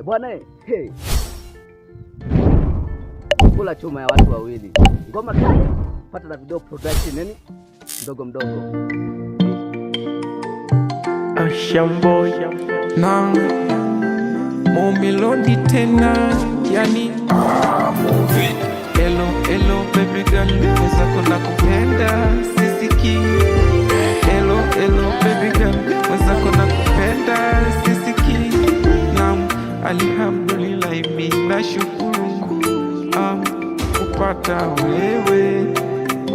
Bwana hey. Kula chuma ya watu wawili. Ngoma kali, pata na video production nini? Mdogo mdogo. Ashamboy na Momilodi tena yani movie. Hello baby girl, weza kuna kupenda sisiki. Hello baby girl, weza kuna kupenda sisiki. Naam, alhamdulillah mimi nashukuru kupata wewe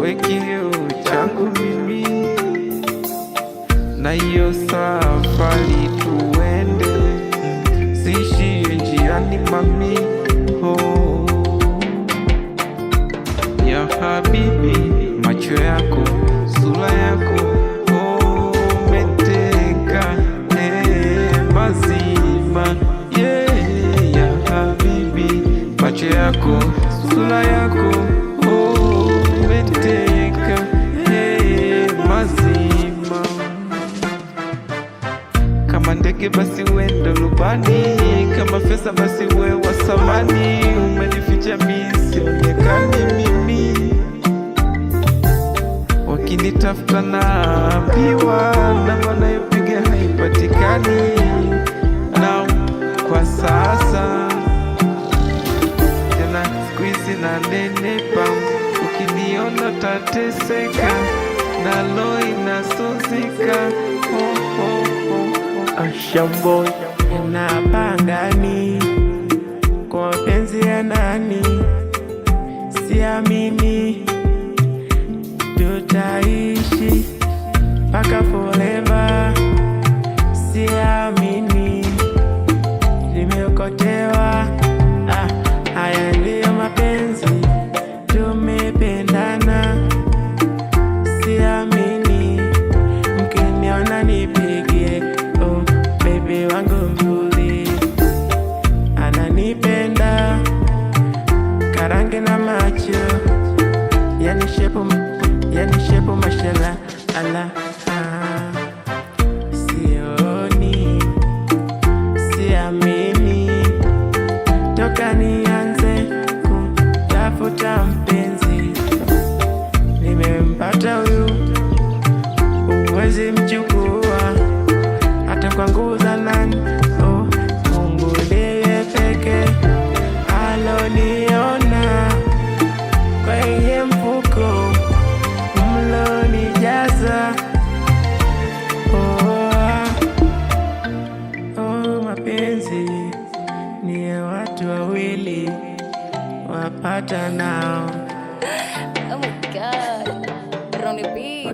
wekio changu mimi, na hiyo safari tuende siishie njiani mami. Oh ya habibi, macho yako, sura yako, oh umeteka mazima, yeah. Ya habibi, macho yako, sura yako, oh umeteka mazima. Kama ndege basi wendo rubani, kama pesa basi we wa samani. Umenificha mimi sionekani mimi, wakinitafuta na piwa, namba nayopiga haipatikani. Na kwa sasa tena siku hizi na nenepa, ukiniona tateseka, nalo inasozika. Ashamboy napangani kwa penzi ya nani, siamini tutaishi mpaka forever, siamini nimeokotewa. Haya ndiyo mapenzi, tumependana, siamini mkiniona nipigie baby wangu mzuri, ananipenda karange na macho, yani shepu mashallah ala. Sioni, siamini toka nianze kutafuta mpenzi, nimempata huyu, uwezi mchukua hata kwa nguvu za nani. Oh, Mungu ndiye peke aloniona kwenye mfuko mlonijaza. Mapenzi ni ya watu wawili wapata nao. Oh my God, Ronnie B.